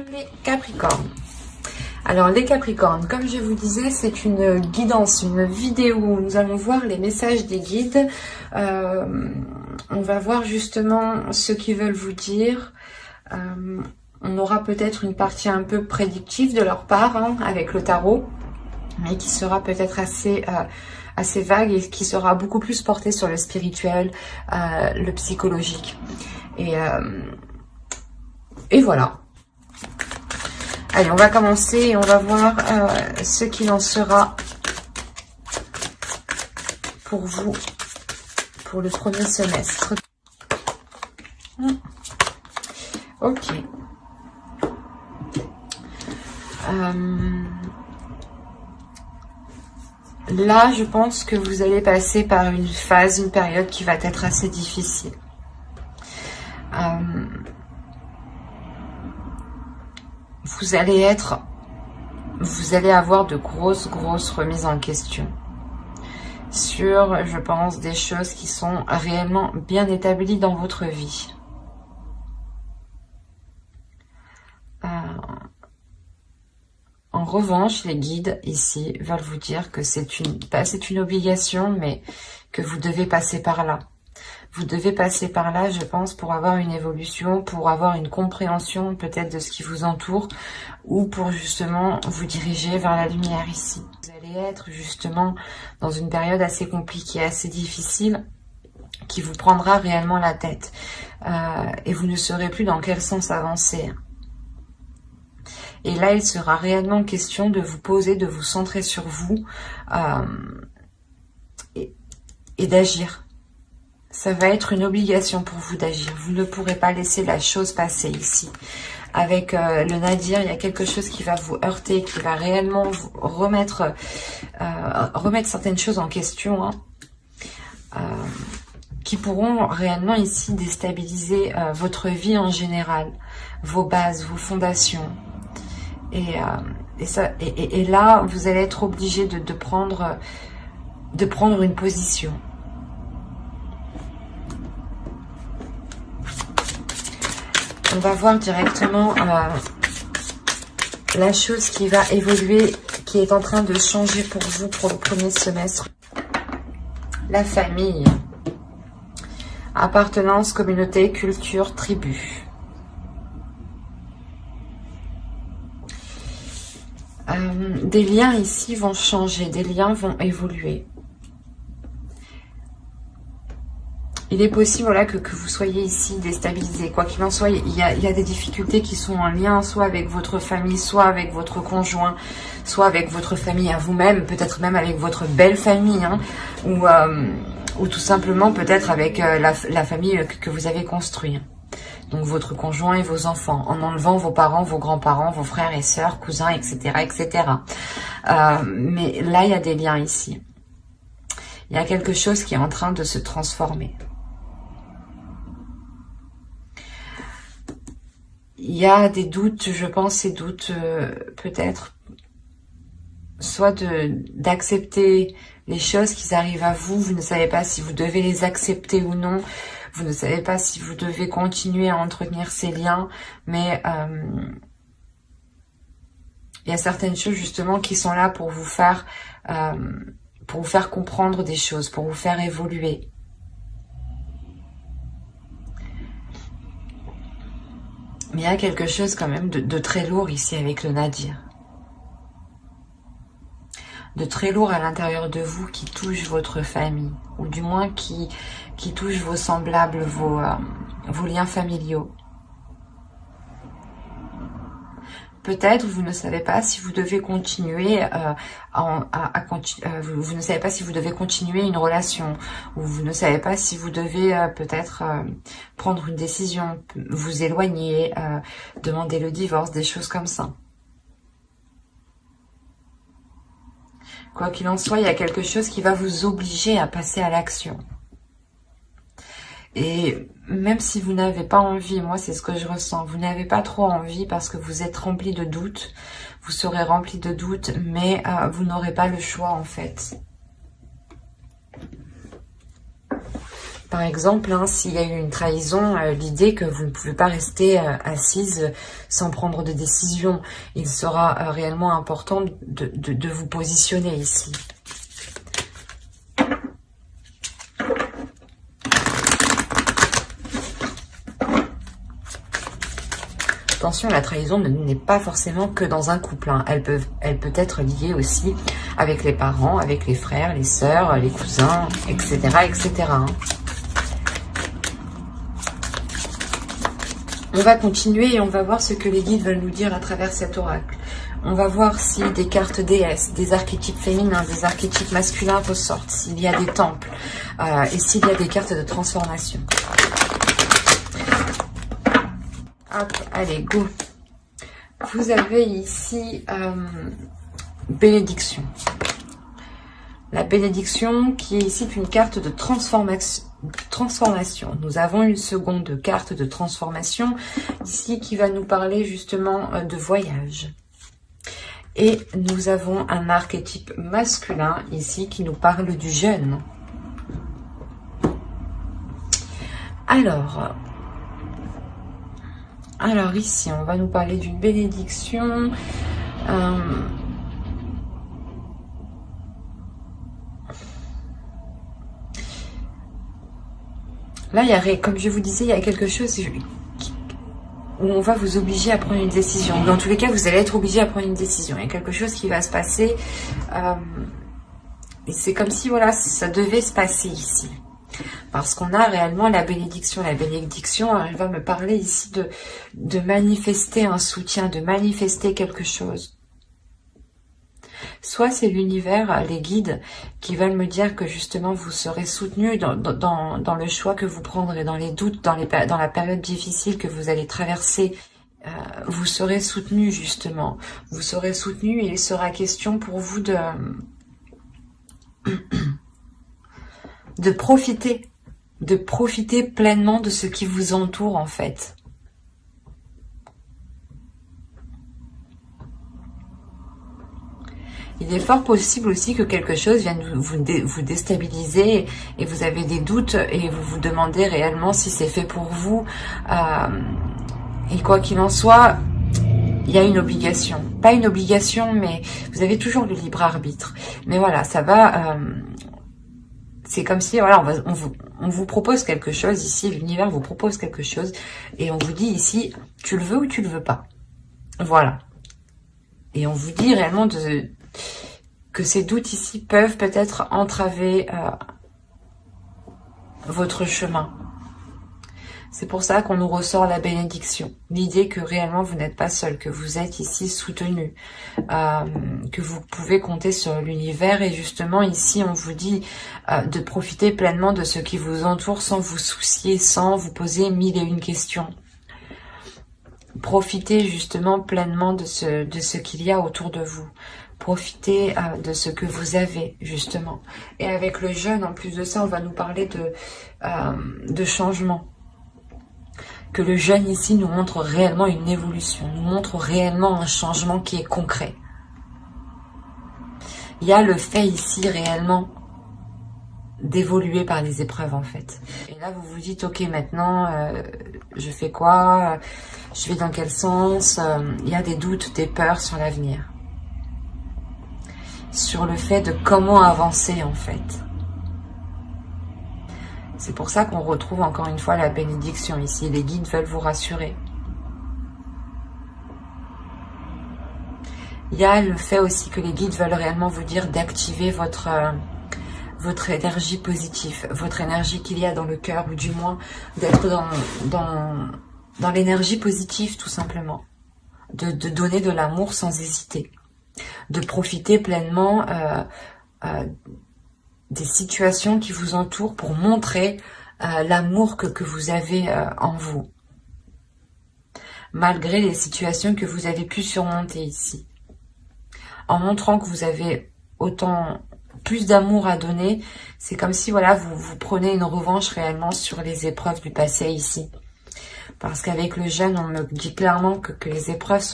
Les Capricornes. Alors les Capricornes, comme je vous disais, c'est une guidance, une vidéo où nous allons voir les messages des guides. On va voir justement ce qu'ils veulent vous dire. On aura peut-être une partie un peu prédictive de leur part avec le tarot, mais qui sera peut-être assez vague et qui sera beaucoup plus portée sur le spirituel, le psychologique. Et voilà. Allez, on va commencer et on va voir ce qu'il en sera pour vous pour le premier semestre. Ok. Là, je pense que vous allez passer par une phase, une période qui va être assez difficile. Vous allez avoir de grosses remises en question sur, je pense, des choses qui sont réellement bien établies dans votre vie. En revanche, les guides ici veulent vous dire que c'est une obligation, mais que vous devez passer par là. Vous devez passer par là, je pense, pour avoir une évolution, pour avoir une compréhension peut-être de ce qui vous entoure, ou pour justement vous diriger vers la lumière ici. Vous allez être justement dans une période assez compliquée, assez difficile, qui vous prendra réellement la tête. Et vous ne saurez plus dans quel sens avancer. Et là, il sera réellement question de vous poser, de vous centrer sur vous et d'agir. Ça va être une obligation pour vous d'agir. Vous ne pourrez pas laisser la chose passer ici. Avec le Nadir, il y a quelque chose qui va vous heurter, qui va réellement vous remettre certaines choses en question, qui pourront réellement ici déstabiliser votre vie en général, vos bases, vos fondations. Et là, vous allez être obligé de prendre une position. On va voir directement la chose qui va évoluer, qui est en train de changer pour vous pour le premier semestre. La famille. Appartenance, communauté, culture, tribu. Des liens ici vont changer, des liens vont évoluer. Il est possible voilà, que vous soyez ici déstabilisé. Quoi qu'il en soit, il y a des difficultés qui sont en lien soit avec votre famille, soit avec votre conjoint, soit avec votre famille à vous-même, peut-être même avec votre belle famille, ou tout simplement peut-être avec la famille que vous avez construite. Donc votre conjoint et vos enfants, en enlevant vos parents, vos grands-parents, vos frères et sœurs, cousins, etc. etc. Mais là, il y a des liens ici. Il y a quelque chose qui est en train de se transformer. Il y a des doutes, je pense, ces doutes peut-être, soit d'accepter les choses qui arrivent à vous, vous ne savez pas si vous devez les accepter ou non, vous ne savez pas si vous devez continuer à entretenir ces liens, mais il y a certaines choses justement qui sont là pour vous faire comprendre des choses, pour vous faire évoluer. Mais il y a quelque chose quand même de très lourd ici avec le Nadir. De très lourd à l'intérieur de vous qui touche votre famille. Ou du moins qui touche vos semblables, vos liens familiaux. Peut-être vous ne savez pas si vous devez continuer vous ne savez pas si vous devez continuer une relation, ou vous ne savez pas si vous devez peut-être prendre une décision, vous éloigner, demander le divorce, des choses comme ça. Quoi qu'il en soit, il y a quelque chose qui va vous obliger à passer à l'action. Et même si vous n'avez pas envie, moi c'est ce que je ressens, vous n'avez pas trop envie parce que vous êtes rempli de doutes, vous serez rempli de doutes, mais vous n'aurez pas le choix en fait. Par exemple, hein, s'il y a eu une trahison, l'idée que vous ne pouvez pas rester assise sans prendre de décision. Il sera réellement important de vous positionner ici. Attention, la trahison n'est pas forcément que dans un couple. Hein. Elle peut être liée aussi avec les parents, avec les frères, les sœurs, les cousins, etc. etc. Hein. On va continuer et on va voir ce que les guides veulent nous dire à travers cet oracle. On va voir si des cartes déesses, des archétypes féminins, des archétypes masculins ressortent, s'il y a des temples et s'il y a des cartes de transformation. Hop, allez, go. Vous avez ici bénédiction. La bénédiction qui est ici une carte de transformation. Nous avons une seconde carte de transformation ici qui va nous parler justement de voyage. Et nous avons un archétype masculin ici qui nous parle du jeûne. Alors ici, on va nous parler d'une bénédiction. Là, comme je vous disais, il y a quelque chose où on va vous obliger à prendre une décision. Dans tous les cas, vous allez être obligé à prendre une décision. Il y a quelque chose qui va se passer. Et c'est comme si, voilà, ça devait se passer ici. Parce qu'on a réellement la bénédiction. La bénédiction, elle va me parler ici de manifester un soutien, de manifester quelque chose. Soit c'est l'univers, les guides, qui veulent me dire que justement vous serez soutenu dans le choix que vous prendrez, dans les doutes, dans la période difficile que vous allez traverser. Vous serez soutenu justement. Vous serez soutenu et il sera question pour vous de profiter pleinement de ce qui vous entoure en fait. Il est fort possible aussi que quelque chose vienne vous déstabiliser et vous avez des doutes et vous vous demandez réellement si c'est fait pour vous. Et quoi qu'il en soit, il y a une obligation. Pas une obligation, mais vous avez toujours le libre arbitre. Mais voilà, ça va... c'est comme si, voilà, on vous propose quelque chose ici, l'univers vous propose quelque chose et on vous dit ici, tu le veux ou tu le veux pas. Voilà. Et on vous dit réellement que ces doutes ici peuvent peut-être entraver votre chemin. C'est pour ça qu'on nous ressort la bénédiction. L'idée que réellement vous n'êtes pas seul, que vous êtes ici soutenu, que vous pouvez compter sur l'univers. Et justement ici on vous dit de profiter pleinement de ce qui vous entoure sans vous soucier, sans vous poser mille et une questions. Profitez justement pleinement de ce qu'il y a autour de vous. Profitez de ce que vous avez, justement. Et avec le jeûne, en plus de ça, on va nous parler de changement. Que le jeûne ici nous montre réellement une évolution, nous montre réellement un changement qui est concret. Il y a le fait ici réellement d'évoluer par les épreuves en fait. Et là vous vous dites ok maintenant je fais quoi, je vais dans quel sens, il y a des doutes, des peurs sur l'avenir. Sur le fait de comment avancer en fait. C'est pour ça qu'on retrouve encore une fois la bénédiction ici. Les guides veulent vous rassurer. Il y a le fait aussi que les guides veulent réellement vous dire d'activer votre énergie positive, votre énergie qu'il y a dans le cœur, ou du moins d'être dans l'énergie positive tout simplement. De donner de l'amour sans hésiter. De profiter pleinement des situations qui vous entourent pour montrer l'amour que vous avez en vous. Malgré les situations que vous avez pu surmonter ici. En montrant que vous avez plus d'amour à donner, c'est comme si voilà vous prenez une revanche réellement sur les épreuves du passé ici. Parce qu'avec le jeûne, on me dit clairement que les épreuves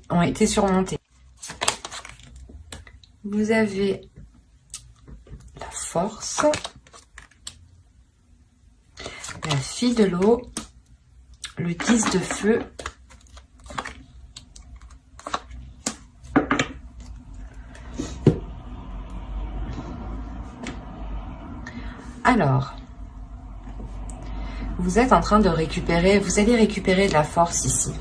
ont été surmontées. Vous avez la force. La fille de l'eau, le 10 de feu, alors, vous êtes en train de récupérer, vous allez récupérer de la force ici.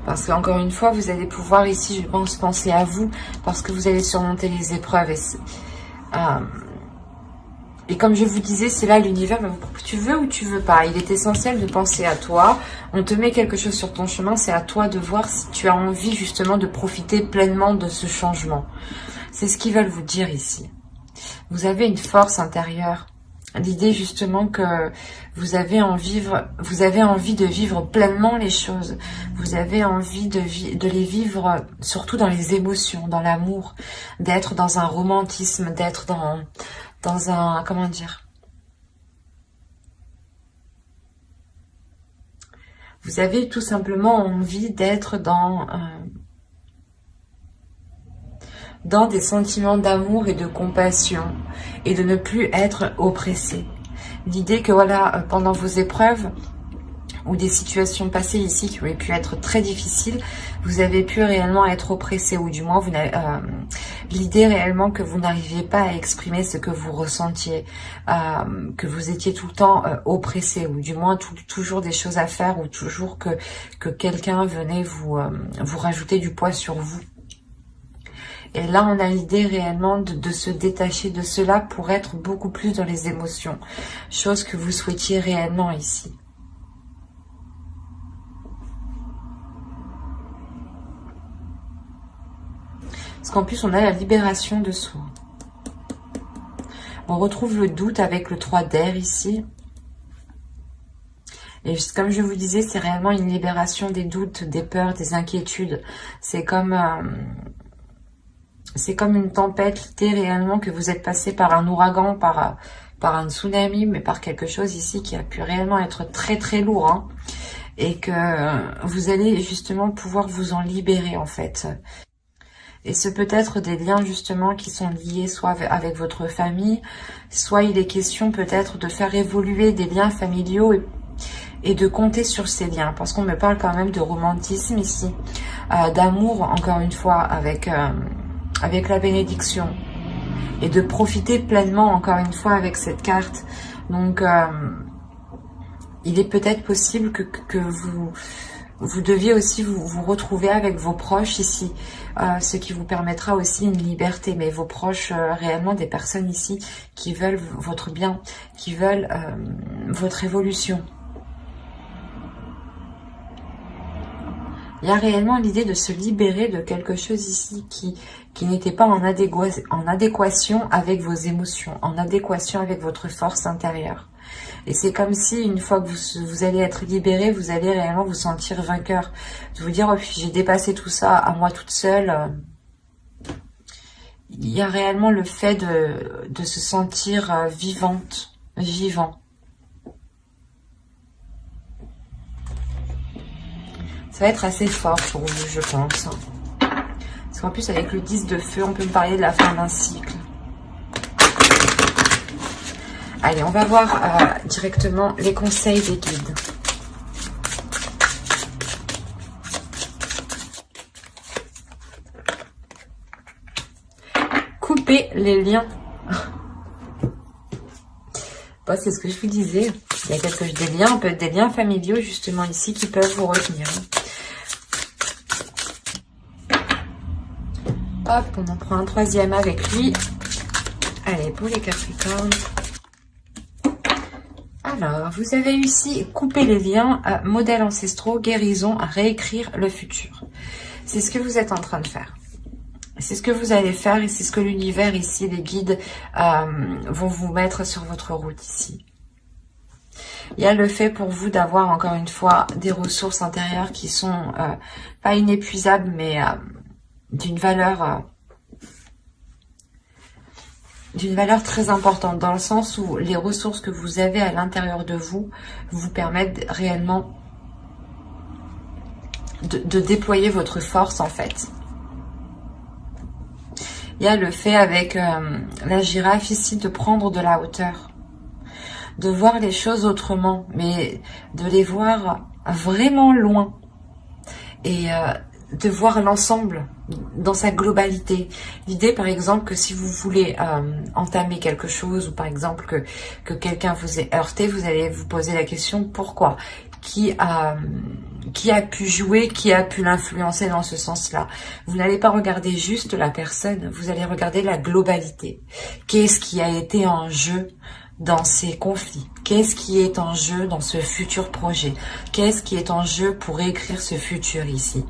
Parce qu'encore une fois, vous allez pouvoir ici, je pense, penser à vous, parce que vous allez surmonter les épreuves. Et comme je vous disais, c'est là l'univers, tu veux ou tu veux pas. Il est essentiel de penser à toi. On te met quelque chose sur ton chemin, c'est à toi de voir si tu as envie justement de profiter pleinement de ce changement. C'est ce qu'ils veulent vous dire ici. Vous avez une force intérieure. L'idée justement que vous avez envie de vivre pleinement les choses. Vous avez envie de les vivre surtout dans les émotions, dans l'amour, d'être dans un romantisme, d'être dans un, comment dire, vous avez tout simplement envie d'être dans des sentiments d'amour et de compassion et de ne plus être oppressé. L'idée que voilà, pendant vos épreuves ou des situations passées ici qui auraient pu être très difficiles, vous avez pu réellement être oppressé, ou du moins l'idée réellement que vous n'arriviez pas à exprimer ce que vous ressentiez, que vous étiez tout le temps oppressé, ou du moins toujours des choses à faire, ou toujours que quelqu'un venait vous rajouter du poids sur vous. Et là, on a l'idée réellement de se détacher de cela pour être beaucoup plus dans les émotions. Chose que vous souhaitiez réellement ici. Parce qu'en plus, on a la libération de soi. On retrouve le doute avec le 3 d'air ici. Et comme je vous disais, c'est réellement une libération des doutes, des peurs, des inquiétudes. C'est comme une tempête, l'idée réellement que vous êtes passé par un ouragan, par un tsunami, mais par quelque chose ici qui a pu réellement être très très lourd, hein, et que vous allez justement pouvoir vous en libérer en fait. Et ce peut être des liens justement qui sont liés soit avec votre famille, soit il est question peut-être de faire évoluer des liens familiaux et de compter sur ces liens, parce qu'on me parle quand même de romantisme ici, d'amour encore une fois avec la bénédiction, et de profiter pleinement encore une fois avec cette carte. Donc il est peut-être possible que vous deviez aussi vous retrouver avec vos proches ici, ce qui vous permettra aussi une liberté, mais vos proches, réellement des personnes ici qui veulent votre bien, qui veulent votre évolution. Il y a réellement l'idée de se libérer de quelque chose ici qui n'était pas en adéquation avec vos émotions, en adéquation avec votre force intérieure. Et c'est comme si, une fois que vous allez être libéré, vous allez réellement vous sentir vainqueur. De vous dire, oh, j'ai dépassé tout ça à moi toute seule. Il y a réellement le fait de se sentir vivante, vivant. Ça va être assez fort pour vous, je pense. Parce qu'en plus, avec le 10 de feu, on peut me parler de la fin d'un cycle. Allez, on va voir directement les conseils des guides. Couper les liens. Bon, c'est ce que je vous disais. Il y a des liens, peut-être des liens familiaux justement ici qui peuvent vous retenir. Hop, on en prend un troisième avec lui. Allez, pour les Capricornes. Alors, vous avez ici couper les liens, modèles ancestraux, guérison, réécrire le futur. C'est ce que vous êtes en train de faire. C'est ce que vous allez faire et c'est ce que l'univers ici, les guides, vont vous mettre sur votre route ici. Il y a le fait pour vous d'avoir encore une fois des ressources intérieures qui sont pas inépuisables, mais d'une valeur très importante, dans le sens où les ressources que vous avez à l'intérieur de vous vous permettent réellement de déployer votre force en fait. Il y a le fait avec la girafe ici de prendre de la hauteur. de voir les choses autrement, mais de les voir vraiment loin. Et de voir l'ensemble dans sa globalité. L'idée, par exemple, que si vous voulez entamer quelque chose, ou par exemple que quelqu'un vous ait heurté, vous allez vous poser la question pourquoi, qui a pu jouer, qui a pu l'influencer dans ce sens-là. Vous n'allez pas regarder juste la personne, vous allez regarder la globalité. Qu'est-ce qui a été en jeu dans ces conflits? Qu'est-ce qui est en jeu dans ce futur projet? Qu'est-ce qui est en jeu pour écrire ce futur ici?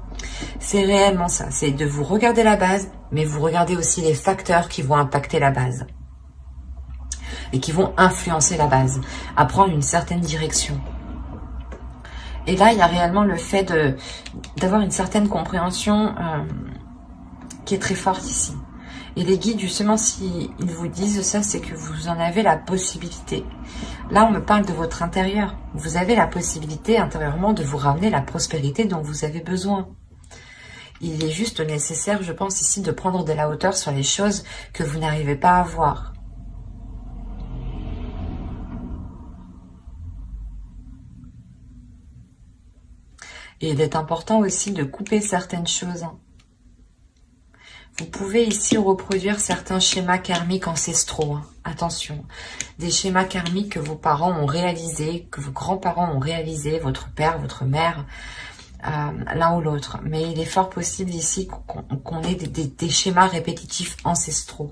C'est réellement ça, c'est de vous regarder la base, mais vous regardez aussi les facteurs qui vont impacter la base et qui vont influencer la base à prendre une certaine direction. Et là, il y a réellement le fait d'avoir une certaine compréhension qui est très forte ici. Et les guides, justement, s'ils vous disent ça, c'est que vous en avez la possibilité. Là, on me parle de votre intérieur. Vous avez la possibilité intérieurement de vous ramener la prospérité dont vous avez besoin. Il est juste nécessaire, je pense, ici, de prendre de la hauteur sur les choses que vous n'arrivez pas à voir. Et il est important aussi de couper certaines choses. Vous pouvez ici reproduire certains schémas karmiques ancestraux. Attention, des schémas karmiques que vos parents ont réalisés, que vos grands-parents ont réalisés, votre père, votre mère, l'un ou l'autre. Mais il est fort possible ici qu'on ait des schémas répétitifs ancestraux.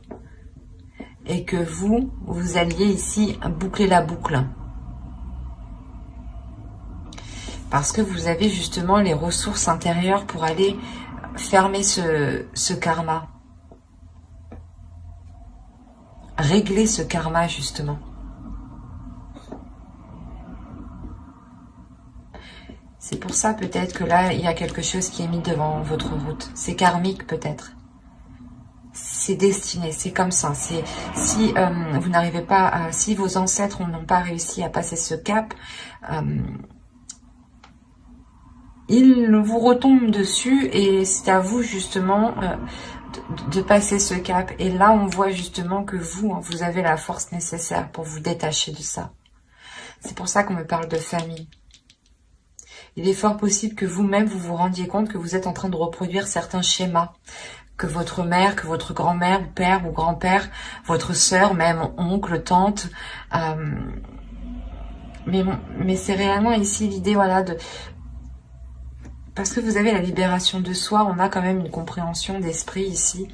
Et que vous alliez ici boucler la boucle. Parce que vous avez justement les ressources intérieures pour aller fermer ce karma. Régler ce karma, justement. C'est pour ça peut-être que là, il y a quelque chose qui est mis devant votre route. C'est karmique peut-être. C'est destiné, c'est comme ça. Si vous n'arrivez pas, si vos ancêtres n'ont pas réussi à passer ce cap, il vous retombe dessus et c'est à vous justement de passer ce cap. Et là, on voit justement que vous avez la force nécessaire pour vous détacher de ça. C'est pour ça qu'on me parle de famille. Il est fort possible que vous-même, vous vous rendiez compte que vous êtes en train de reproduire certains schémas. Que votre mère, que votre grand-mère, père ou grand-père, votre sœur, même oncle, tante. Mais c'est réellement ici l'idée, voilà, parce que vous avez la libération de soi, on a quand même une compréhension d'esprit ici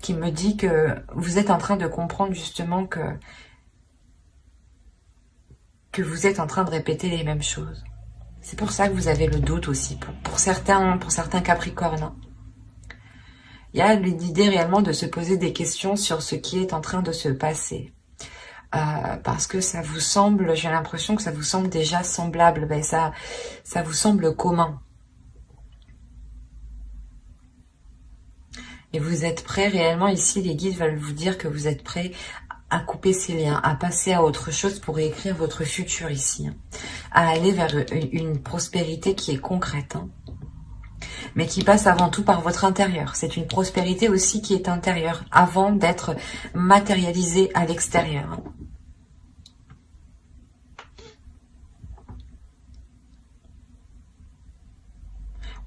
qui me dit que vous êtes en train de comprendre justement que vous êtes en train de répéter les mêmes choses. C'est pour ça que vous avez le doute aussi, pour certains capricornes. Il y a l'idée réellement de se poser des questions sur ce qui est en train de se passer. Parce que ça vous semble, j'ai l'impression que ça vous semble déjà semblable, ben ça vous semble commun. Et vous êtes prêts réellement, ici les guides veulent vous dire que vous êtes prêts à couper ces liens, à passer à autre chose pour écrire votre futur ici. À aller vers une prospérité qui est concrète. Mais qui passe avant tout par votre intérieur. C'est une prospérité aussi qui est intérieure, avant d'être matérialisée à l'extérieur.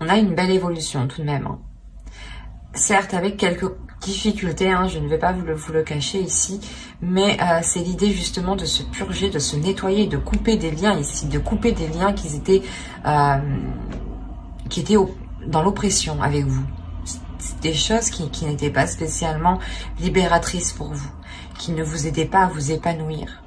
On a une belle évolution tout de même. Certes, avec quelques difficultés, je ne vais pas vous le cacher ici, mais c'est l'idée justement de se purger, de se nettoyer, de couper des liens ici, de couper des liens qui étaient dans l'oppression avec vous. C'est des choses qui n'étaient pas spécialement libératrices pour vous, qui ne vous aidaient pas à vous épanouir.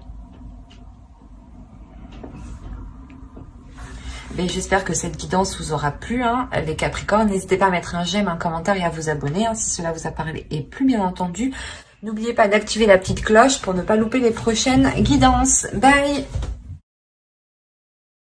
Mais j'espère que cette guidance vous aura plu, les Capricornes. N'hésitez pas à mettre un j'aime, un commentaire et à vous abonner si cela vous a parlé. Et plus bien entendu, n'oubliez pas d'activer la petite cloche pour ne pas louper les prochaines guidances. Bye!